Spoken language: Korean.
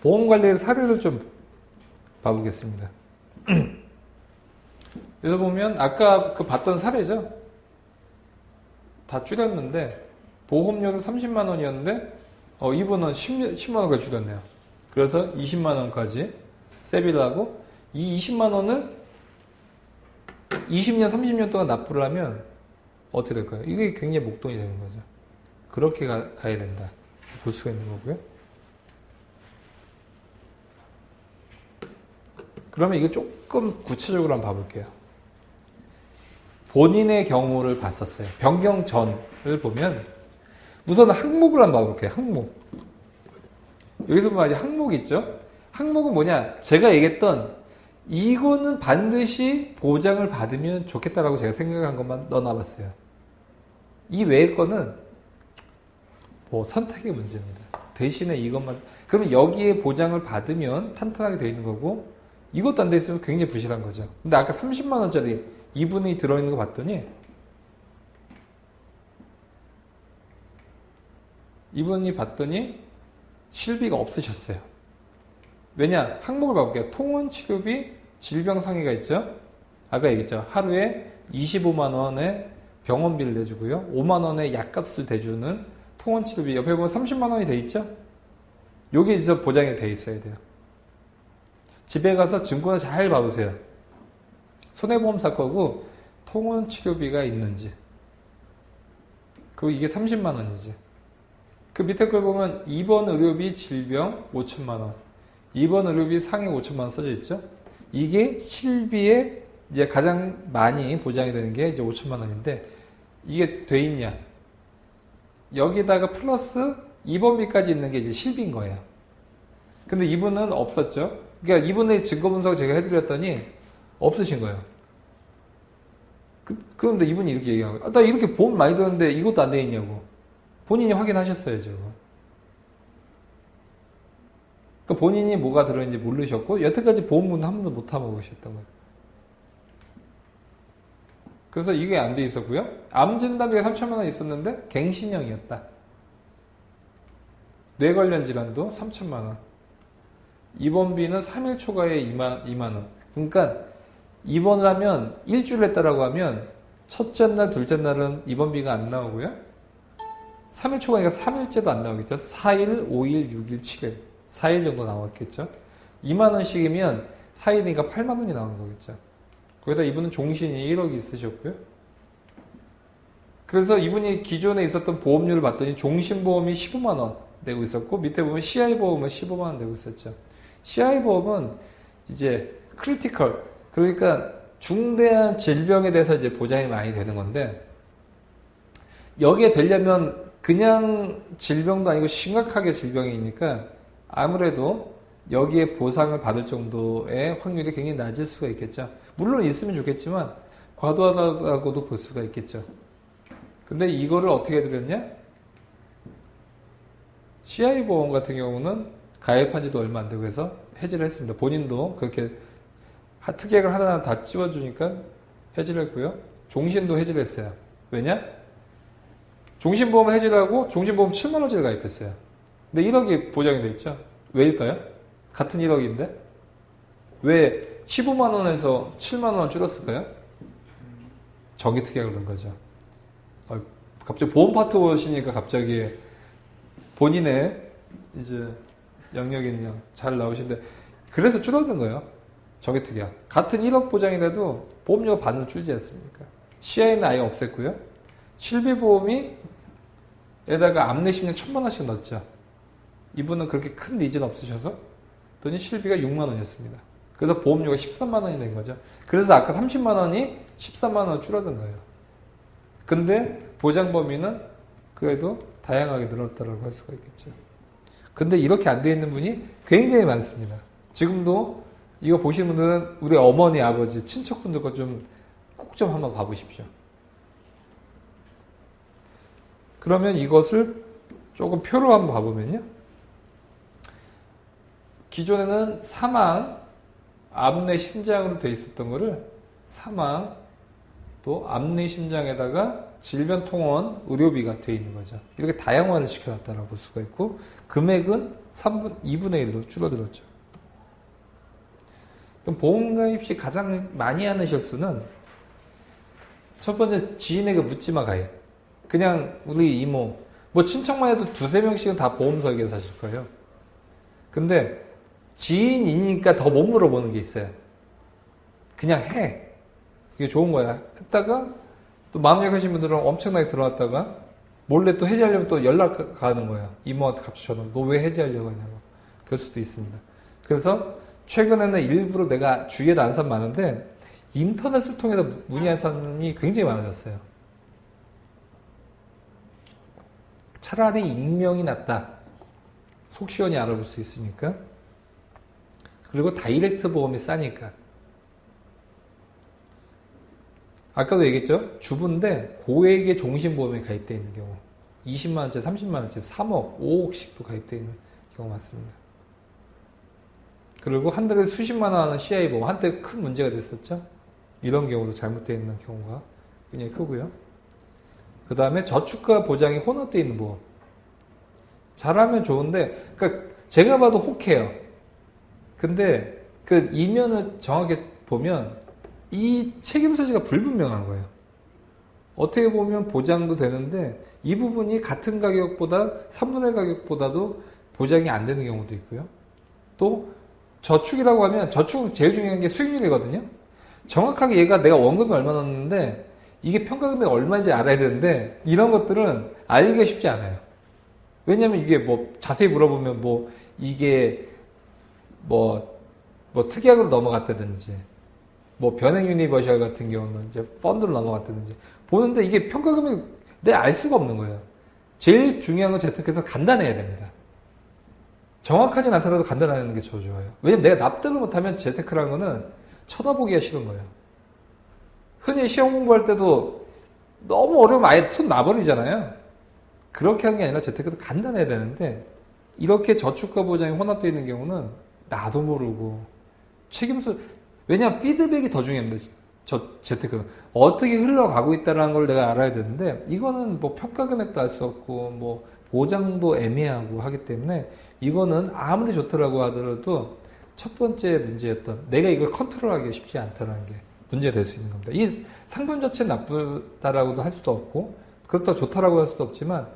보험관리의 사례를 좀 봐보겠습니다. 여기서 보면 아까 그 봤던 사례죠. 다 줄였는데 보험료는 30만 원이었는데 이분은 10만 원까지 줄였네요. 그래서 20만 원까지 세비를 하고 이 20만 원을 20년, 30년 동안 납부를 하면 어떻게 될까요? 이게 굉장히 목돈이 되는 거죠. 그렇게 가야 된다. 볼 수가 있는 거고요. 그러면 이거 조금 구체적으로 한번 봐볼게요. 본인의 경우를 봤었어요. 변경 전을 보면 우선 항목을 한번 봐볼게요. 항목. 여기서 보면 항목 있죠? 항목은 뭐냐? 제가 얘기했던 이거는 반드시 보장을 받으면 좋겠다라고 제가 생각한 것만 넣어놔봤어요. 이 외의 거는 뭐 선택의 문제입니다. 대신에 이것만 그러면 여기에 보장을 받으면 탄탄하게 되어 있는 거고 이것도 안 돼 있으면 굉장히 부실한 거죠. 근데 아까 30만 원짜리 이분이 들어있는 거 봤더니 이분이 봤더니 실비가 없으셨어요. 왜냐? 항목을 봐볼게요. 통원치료비 질병상해가 있죠. 아까 얘기했죠. 하루에 25만 원의 병원비를 내주고요. 5만 원의 약값을 대주는 통원치료비 옆에 보면 30만 원이 돼 있죠. 여기 이제 보장이 돼 있어야 돼요. 집에 가서 증권을 잘 봐보세요. 손해보험사 거고 통원치료비가 있는지 그리고 이게 30만 원이지. 그 밑에 걸 보면 2번 의료비 질병 5천만 원 2번 의료비 상해 5천만 원 써져 있죠. 이게 실비에 이제 가장 많이 보장이 되는 게 이제 5천만 원인데 이게 돼 있냐? 여기다가 플러스 2번비까지 있는 게 이제 실비인 거예요. 근데 이분은 없었죠. 그러니까 이분의 증거 분석을 제가 해드렸더니 없으신 거예요. 그런데 이분이 이렇게 얘기하는 거예요. 나 이렇게 보험 많이 들었는데 이것도 안 돼 있냐고. 본인이 확인하셨어야죠. 그러니까 본인이 뭐가 들어있는지 모르셨고 여태까지 보험은 한 번도 못 타먹으셨던 거예요. 그래서 이게 안 돼 있었고요. 암 진단비가 3천만 원 있었는데 갱신형이었다. 뇌 관련 질환도 3천만 원. 입원비는 3일 초과에 2만 원. 그러니까 입원을 하면 일주일 했다라고 하면 첫째 날, 둘째 날은 입원비가 안 나오고요. 3일 초과니까 3일째도 안 나오겠죠. 4일, 5일, 6일, 7일. 4일 정도 나왔겠죠. 2만 원씩이면 4일이니까 8만 원이 나오는 거겠죠. 거기다 이분은 종신이 1억이 있으셨고요. 그래서 이분이 기존에 있었던 보험료를 봤더니 종신보험이 15만 원 내고 있었고 밑에 보면 CI보험은 15만 원 내고 있었죠. CI보험은 이제 크리티컬 그러니까 중대한 질병에 대해서 이제 보장이 많이 되는 건데 여기에 되려면 그냥 질병도 아니고 심각하게 질병이니까 아무래도 여기에 보상을 받을 정도의 확률이 굉장히 낮을 수가 있겠죠. 물론 있으면 좋겠지만 과도하다고도 볼 수가 있겠죠. 근데 이거를 어떻게 해드렸냐? CI보험 같은 경우는 가입한 지도 얼마 안 되고 해서 해지를 했습니다. 본인도 그렇게 특약을 하나 다 찝어주니까 해지를 했고요. 종신도 해지를 했어요. 왜냐? 종신보험을 해지를 하고 종신보험 7만원짜리 가입했어요. 근데 1억이 보장이 돼 있죠. 왜일까요? 같은 1억인데 왜 15만원에서 7만원 줄었을까요? 정기특약을 넣은 거죠. 갑자기 보험 파트 오시니까 갑자기 본인의 이제 영역이 그냥 잘 나오신데 그래서 줄어든 거예요. 정기특약. 같은 1억 보장이라도 보험료가 반은 줄지 않습니까? CI는 아예 없앴고요. 실비보험이 에다가 암내심량 1,000만 원씩 넣었죠. 이분은 그렇게 큰 니즈는 없으셔서 돈이 실비가 6만 원이었습니다. 그래서 보험료가 13만 원이 된 거죠. 그래서 아까 30만 원이 13만 원 줄어든 거예요. 근데 보장 범위는 그래도 다양하게 늘었다고 할 수가 있겠죠. 근데 이렇게 안 되어 있는 분이 굉장히 많습니다. 지금도 이거 보시는 분들은 우리 어머니, 아버지, 친척분들 거 꼭 좀 한번 봐보십시오. 그러면 이것을 조금 표로 한번 봐보면요. 기존에는 사망, 암내 심장으로 돼 있었던 거를 사망, 또 암내 심장에다가 질병통원 의료비가 되어 있는 거죠. 이렇게 다양화를 시켜놨다라고 볼 수가 있고 금액은 2분의 1로 줄어들었죠. 그럼 보험가입 시 가장 많이 하는 실수는 첫 번째 지인에게 묻지마 가입. 그냥 우리 이모 뭐 친척만 해도 2-3명씩은 다 보험 설계사 하실 거예요. 근데 지인이니까 더 못 물어보는 게 있어요. 그냥 해. 이게 좋은 거야. 했다가 또 마음 약하신 분들은 엄청나게 들어왔다가 몰래 또 해지하려면 또 연락 가는 거예요. 이모한테 갑자기 전화. 너 왜 해지하려고 하냐고. 그럴 수도 있습니다. 그래서 최근에는 일부러 내가 주위에도 안 사람 많은데 인터넷을 통해서 문의한 사람이 굉장히 많아졌어요. 차라리 익명이 낫다. 속 시원히 알아볼 수 있으니까. 그리고 다이렉트 보험이 싸니까. 아까도 얘기했죠? 주부인데 고액의 종신보험에 가입되어 있는 경우 20만원짜리, 30만원짜리, 3억, 5억씩도 가입되어 있는 경우 많습니다. 그리고 한 달에 수십만원 하는 CI보험 한때 큰 문제가 됐었죠? 이런 경우도 잘못되어 있는 경우가 굉장히 크고요. 그 다음에 저축과 보장이 혼합되어 있는 보험. 잘하면 좋은데, 그러니까 제가 봐도 혹해요. 근데 그 이면을 정확히 보면 이 책임 소지가 불분명한 거예요. 어떻게 보면 보장도 되는데 이 부분이 같은 가격보다 3분의 1 가격보다도 보장이 안 되는 경우도 있고요. 또 저축이라고 하면 저축은 제일 중요한 게 수익률이거든요. 정확하게 얘가 내가 원금이 얼마 넣었는데 이게 평가금액이 얼마인지 알아야 되는데 이런 것들은 알기가 쉽지 않아요. 왜냐면 이게 뭐 자세히 물어보면 뭐 이게 뭐 특약으로 넘어갔다든지 뭐 변행 유니버셜 같은 경우는 이제 펀드로 넘어갔다든지 보는데 이게 평가금액 내가 알 수가 없는 거예요. 제일 중요한 건 재테크에서 간단해야 됩니다. 정확하진 않더라도 간단하는 게 더 좋아요. 왜냐면 내가 납득을 못하면 재테크라는 거는 쳐다보기가 싫은 거예요. 흔히 시험 공부할 때도 너무 어려우면 아예 손 놔버리잖아요. 그렇게 하는 게 아니라 재테크도 간단해야 되는데 이렇게 저축과 보장이 혼합되어 있는 경우는 나도 모르고 책임서 왜냐하면 피드백이 더 중요합니다. 재테크는 어떻게 흘러가고 있다는 걸 내가 알아야 되는데 이거는 뭐 평가 금액도 알 수 없고 뭐 보장도 애매하고 하기 때문에 이거는 아무리 좋더라고 하더라도 첫 번째 문제였던 내가 이걸 컨트롤하기가 쉽지 않다는 게 문제가 될 수 있는 겁니다. 이 상품 자체는 나쁘다라고도 할 수도 없고 그렇다고 좋다라고 할 수도 없지만